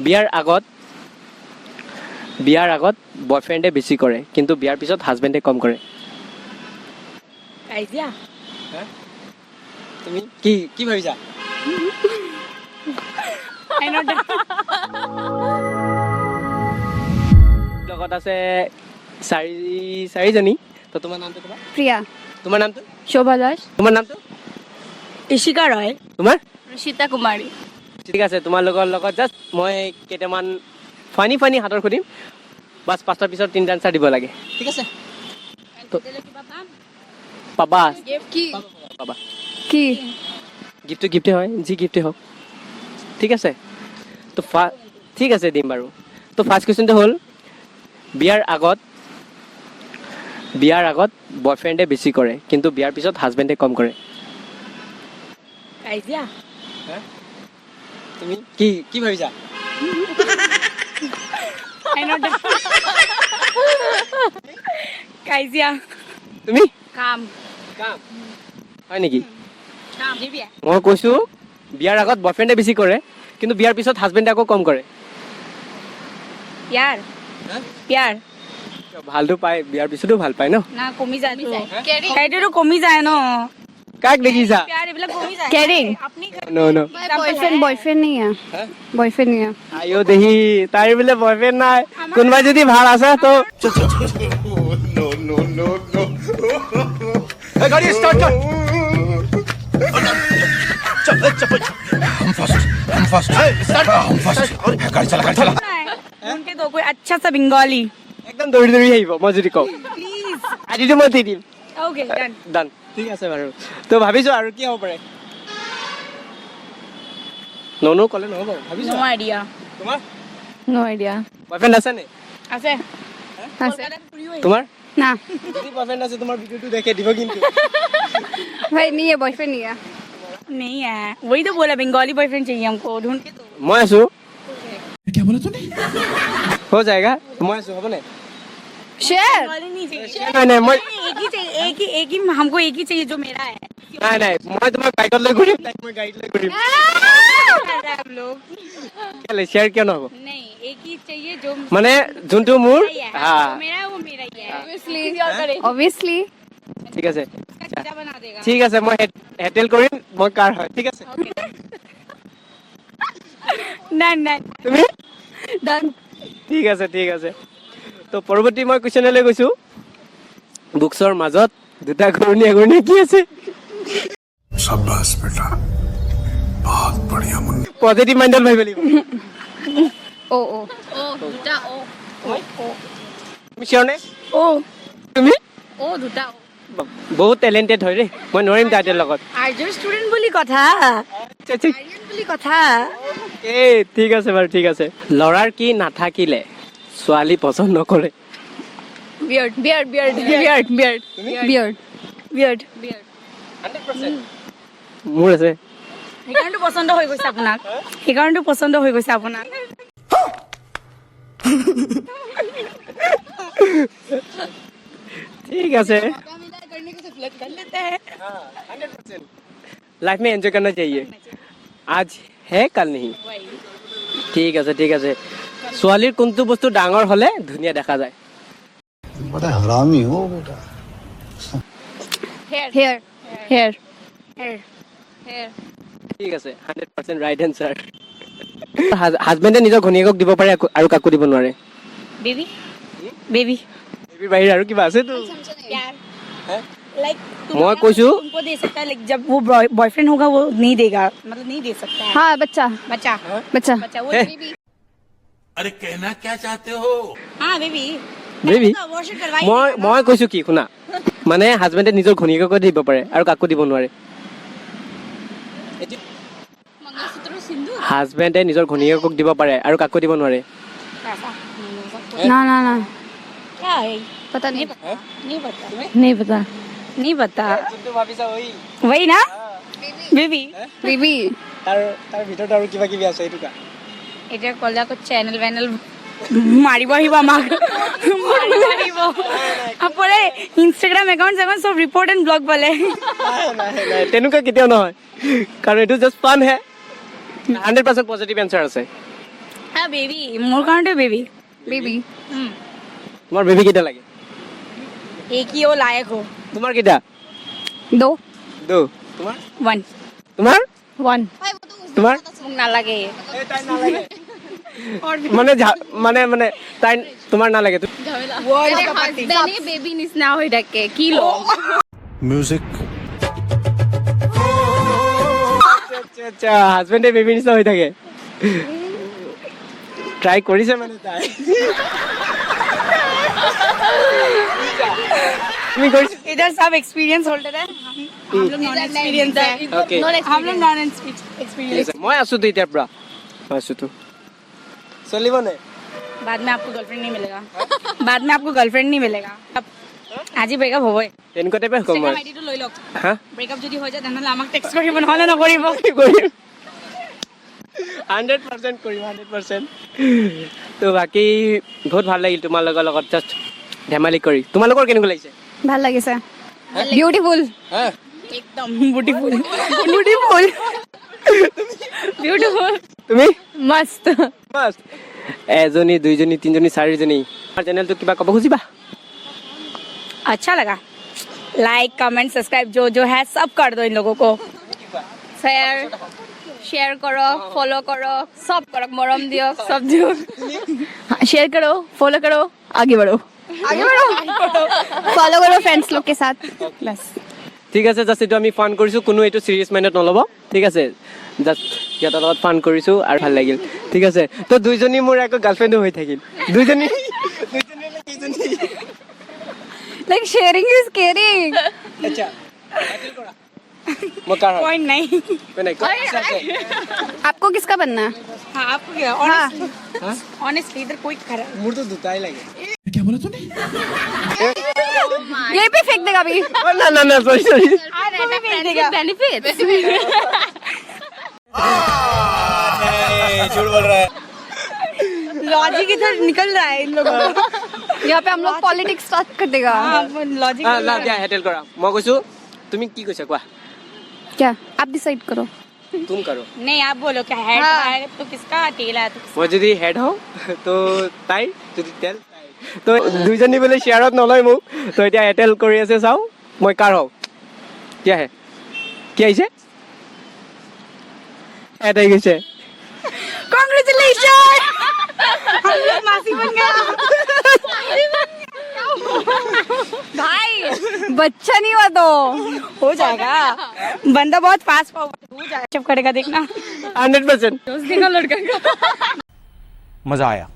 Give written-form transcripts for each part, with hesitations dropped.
বিয়াৰ আগত বয়ফ্ৰেণ্ডে বেছি কৰে কিন্তু বিয়াৰ পিছত হাজবেণ্ডে কম কৰে কাজিয়া তুমি কি ভাবিছা লগত আছে চাৰিজনী তো তোমাৰ নামটো ক'বা প্ৰিয়া তোমাৰ নামটো শোভা দাস তোমাৰ নামটো ইশিকা ৰয় তোমাৰ ঋষিতা কুমাৰী ঠিক আছে তোমালোকৰ লগত জাষ্ট মই কেইটামান ফানি হাতৰ সুধিম বাছ পাঁচটাৰ পিছত 3টা আনচাৰ দিব লাগে ঠিক আছে পাবা পাবা কি গিফ্টে হয় যি গিফ্টে হওক ঠিক আছে তো ঠিক আছে দিম বাৰু তো ফাৰ্ষ্ট কুৱেশ্যনটো হ'ল বিয়াৰ আগত বয়ফ্ৰেণ্ডে বেছি কৰে কিন্তু বিয়াৰ পিছত হাজবেণ্ডে কম কৰে কাজিয়া তুমি কি ভাবিছা কাজিয়া তুমি কাম হয় নেকি মই কৈছো বিয়াৰ আগত বয়ফ্ৰেণ্ডে বেছি কৰে কিন্তু বিয়াৰ পিছত হাজবেণ্ডে আকৌ কম কৰে প্যাৰ ভালটো পায় বিয়াৰ পিছতো ভাল পায় ন না কমি যায় সেইটোতো কমি যায় ন কাক দেখিছা प्यार এইবিলাক কমি যায় কেৰিং নো বয়ফ্ৰেণ্ড नहीं है बॉयफ्रेंड नहीं है আইও দেহি তাইৰ বোলে বয়ফ্ৰেণ্ড নাই কোনোবাই যদি ভাল আছে তো গাড়ি স্টার্ট কর हम फर्स्ट गाड़ी चला उनके तो कोई अच्छा सा बंगाली একদম দৌৰি আহিব মই যদি কওঁ प्लीज আজিতো মই দি দিম ओके डन ডান ঠিক আছে বাৰু তো ভাবিছো আৰু কি হ'ব পাৰে নো কলে নহব ভাবিছো नो आइडिया তোমাৰ नो आइडिया বয়ফ্ৰেণ্ড আছে নে আছে তোমাৰ ना যদি বয়ফ্ৰেণ্ড আছে তোমাৰ ভিডিওটো দেখে দিব কিন্তু भाई नहीं है बॉयफ्रेंड नहीं है नहीं है वही तो बोला बंगाली बॉयफ्रेंड चाहिए हमको ढूंढ के तो মই আছো क्या बोला तूने हो जाएगा মই আছো হ'ব নে शेयर बंगाली नहीं चाहिए নাই মই एक ही चाहिए एक ही हमको एक ही चाहिए जो मेरा है নাই মই তোমাক বাইকত লৈ ঘূৰিম তাইক মই গাড়ীত লৈ ঘূৰিম हम लोग কেলে শ্বেয়াৰ কিয় নহ'ব नहीं एक ही चाहिए जो মানে যোনটো মোৰ হা जो मेरा है वो मेरा ही है ऑब्वियसली ঠিক আছে उसका चीजा बना देगा ঠিক আছে মই হেটেল কৰিম মই কাৰ হয় ঠিক আছে डन डन তুমি डन ঠিক আছে তো পৰৱৰ্তী মই কুৱেশ্যনলৈ গৈছো বুকছৰ মাজত দুটা ঘূৰণীয়া কি আছে शाबाश बेटा बहुत बढ़िया मुन्ना পজিটিভ মাইণ্ডত ভাবিব লাগিব ओ दुटा ओ তুমি চিয়ৰ নে ओ তুমি ओ दुटा ओ বহুত টেলেণ্টেড হয় দেই মই নোৱাৰিম তাইৰ লগত आर्जन स्टूडेंट बोली कथा आर्जन बोली कथा এই ঠিক আছে বাৰু ঠিক আছে ল'ৰাৰ কি নাথাকিলে ছোৱালী পছন্দ নকৰে beard beard beard beard beard beard beard 100% মোৰ আছে সেইকাৰণেতো পছন্দ হৈ গৈছে আপোনাক সেইকাৰণেতো পছন্দ হৈ গৈছে আপোনাক ঠিক আছে लाइफ में एंजॉय करना चाहिए आज है कल नहीं ঠিক আছে ছোৱালীৰ কোনটো বস্তু ডাঙৰ হলে ধুনীয়া দেখা যায় बड़ा हरामी हो बेटा हेयर हेयर हेयर ঠিক আছে 100% ৰাইট এনসাৰ হাজবেণ্ডে নিজৰ ঘনীয়েকক দিব পাৰে আৰু কাকো দিব নোৱাৰে बेबी बेबी বেবীৰ বাহিৰে আৰু কিবা আছে তো प्यार हैं? लाइक मैं कुछ हूँ? तुमको दे सकता है लाइक जब वो बॉयफ्रेंड होगा वो नहीं देगा मतलब नहीं दे सकता है हाँ बच्चा बच्चा बच्चा बच्चा वो है? बेबी अरे कहना क्या चाहते हो हाँ बेबी বেবী वॉशिंग करवाई মই কৈছো কি শুনা মানে হাজবেণ্ডে নিজৰ ঘনীয়েকক দিব পাৰে আৰু কাকো দিব নোৱাৰে मंगलसूत्र सिंदूर হাজবেণ্ডে নিজৰ ঘনীয়েকক দিব পাৰে আৰু কাকো দিব নোৱাৰে पैसा ना ना ना क्या है पता नहीं नहीं पता नहीं पता नहीं पता যোনটো ভাবিছা ওই वही ना बेबी बेबी তাৰ ভিতৰত আৰু কিবা কিবি আছে এইটো কা এটা কলে আকৌ চেনেল ভেনেল মাৰিব আহিব আমাক মাৰিব আহিব আপৰে ইনষ্টাগ্ৰাম একাউণ্ট সব ৰিপৰ্ট এণ্ড ব্লগ বলে নাই তেনেকুৱা কেতিয়াও নহয় কাৰণ এইটো জাষ্ট ফান হে 100% পজিটিভ এনসাৰ আছে বেবি মোৰ কাৰণেতো বেবি Baby. তোমাৰ বেবি কেইটা লাগে एक ही हो लायक हो তোমাৰ কেইটা 2. 2 তোমাৰ 1 তোমাৰ 1. তোমাৰ মোক নালাগে তাই নালাগে মানে মানে মানে তাই তোমাৰ নালাগে Husband baby নিচিনা হৈ থাকে কি ল म्यूजिक আচ্ছা হাজবেণ্ডে বেবি নিচিনা হৈ থাকে ট্ৰাই কৰিছে মানে তাই তুমি কৰিছে इधर सब एक्सपीरियंस होल्डर है हम लोग नॉन एक्सपीरियंस है Okay. हम लोग नॉन एक्सपीरियंस মই আছো তো এতিয়াৰ পৰা মই আছো তো চলিব নে बाद में आपको गर्लफ्रेंड नहीं मिलेगा बाद में आपको गर्लफ्रेंड नहीं मिलेगा अब আজি ব্রেকআপ হবই তেনেকুৱা টাইপে কম মই আইডিটো লৈ লওক হা ব্ৰেকআপ যদি হৈ যায় তেনেহলে আমাক টেক্সট কৰিব নহলে নকৰিব কৰিম 100% কৰিম 100% তো বাকি বহুত ভাল লাগিল তোমাৰ লগত জাস্ট ধেমালি কৰি তোমালোকৰ কেনেকুৱা লাগিছে ভাল লাগিছে বিউটিফুল হা একদম বিউটিফুল বিউটিফুল বিউটিফুল তুমি মস্ত বাস এজনী দুইজনী তিনজনী চাৰিজনী আমাৰ চেনেলটো কিবা ক'ব খুজিবা अच्छा लगा लाइक कमेंट सब्सक्राइब जो जो है सब कर दो इन लोगों को शेयर करो फॉलो करो सब करो मरम दियो सब दियो शेयर करो फॉलो करो आगे बढ़ो फॉलो करो फ्रेंड्स लोग के साथ बस ঠিক আছে জাষ্ট এইটো আমি ফান কৰিছোঁ কোনো এইটো চিৰিয়াছ মাইণ্ডত নল'ব ঠিক আছে জাষ্ট সিহঁতৰ লগত ফান কৰিছোঁ আৰু ভাল লাগিল ঠিক আছে তো দুইজনী মোৰ আকৌ গাৰ্লফ্ৰেণ্ডো হৈ থাকিল দুইজনী like sharing is caring আচ্ছা মই কাৰ হয় पॉइंट नहीं নাই आपको किसका बनना है हाँ आपको क्या ऑनेस्टली इधर कोई खरा মোৰতো দুটাই লাগে यही पे फेंक देगा अभी না না না সরি সরি बेनिफिट्स झूठ बोल रहा है लॉजिक इधर निकल रहा है इन लोगों का यहाँ पे हम लोग पॉलिटिक्स स्टार्ट कर देगा हाँ लॉजिक না দিয়া হেটেল কৰা মই কৈছোঁ তুমি কি কৈছা কোৱা क्या आप डिसाइड करो তুম করো नहीं आप बोलो क्या हेड हाँ। है तो किसका टेल है तो किसका? মই যদি হেড হওঁ তো তাই যদি তেল তো দুইজনী বোলে শ্বেয়াৰত নলয় মোক তো এতিয়া এয়াৰটেল কৰি আছে চাওঁ মই কাৰ হওঁ কি আহে কি আহিছে এটাই গৈছে Congratulations! हम लोग मासी बन गए भाई बच्चा नहीं हुआ तो हो जाएगा बंदा बहुत फास्ट फॉरवर्ड हो जाएगा जब करेगा देखना 100% देखो लड़का का मजा आया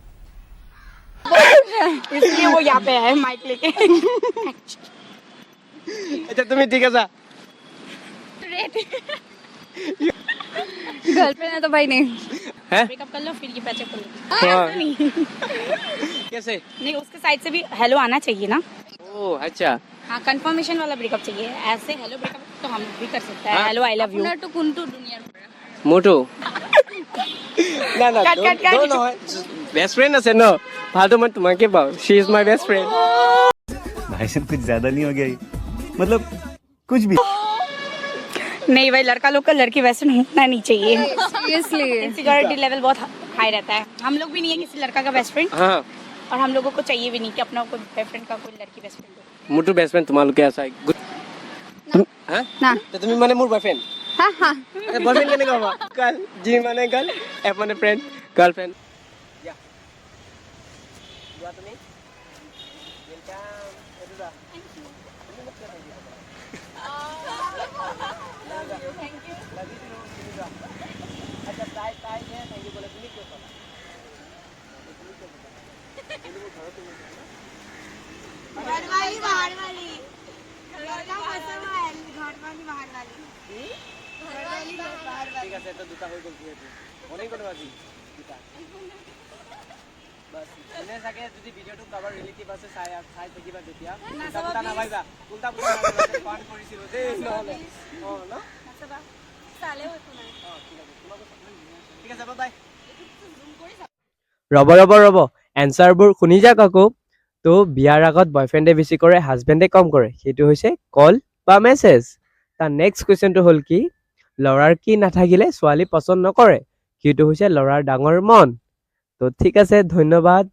इसलिए वो यहाँ पे है माइक लेके আচ্ছা তুমি ঠিক আছা गर्लफ्रेंड है तो भाई नहीं हैं ब्रेकअप कर लो फिर ये पैचअप कर लो हाँ। नहीं कैसे नहीं उसके साइड से भी हेलो आना चाहिए ना ओ अच्छा हाँ कंफर्मेशन वाला ब्रेकअप चाहिए ऐसे हेलो ब्रेकअप तो हम भी कर सकते हैं हाँ। हेलो आई लव यू तो कुंटू दुनिया মোটো না না কাট, কাট, কাট। নহয় বেষ্ট ফ্ৰেণ্ড আছে ন ভালতো মই তোমাকে পাওঁ she is my best friend भाई साहब कुछ ज्यादा नहीं हो गया ये? मतलब कुछ भी नहीं भाई लड़का लोग का लड़की वैसे होना नहीं चाहिए सीरियसली इनसिक्योरिटी लेवल बहुत हाई रहता है हम लोग भी नहीं है किसी लड़का का बेस्ट फ्रेंड हाँ और हम लोगों को चाहिए भी नहीं कि अपना कोई बॉयफ्रेंड का कोई लड़की बेस्ट फ्रेंड हो মোৰতো বেষ্ট ফ্ৰেণ্ড তোমালোকে আছা হা ना তো তুমি মানে মোৰ বয়ফ্ৰেণ্ড हाँ हाँ বয়ফ্ৰেণ্ড কেনেকৈ হ'ব গাৰ্ল জি মানে গাৰ্ল এফ মানে ফ্ৰেণ্ড গাৰ্লফ্ৰেণ্ড যোৱা তুমি ঠিক আছে তো দুটা হৈ গ'ল যিহেতু মনে কোনো আজি দুটা বাস এনে চাগে যদি ভিডিঅ'টো কাৰোবাৰ ৰিলেটিভ আছে চাই থাকিবা তেতিয়া দুটা নাভাবিবা উল্টা পুল্টা ফান কৰিছিলোঁ দেই নহ'লে অঁ ন ঠিক আছে বাই ৰ'ব এনচাৰবোৰ শুনি যাওক আকৌ তো বিয়াৰ আগত বয়ফ্ৰেণ্ডে বেছি কৰে হাজবেণ্ডে কম কৰে সেইটো হৈছে কল বা মেছেজ তাৰ নেক্সট কুৱেশ্যনটো হ'ল কি ল'ৰাৰ কি নাথাকিলে ছোৱালী পচন্দ নকৰে সেইটো হৈছে ল'ৰাৰ ডাঙৰ মন তো ঠিক আছে, ধন্যবাদ।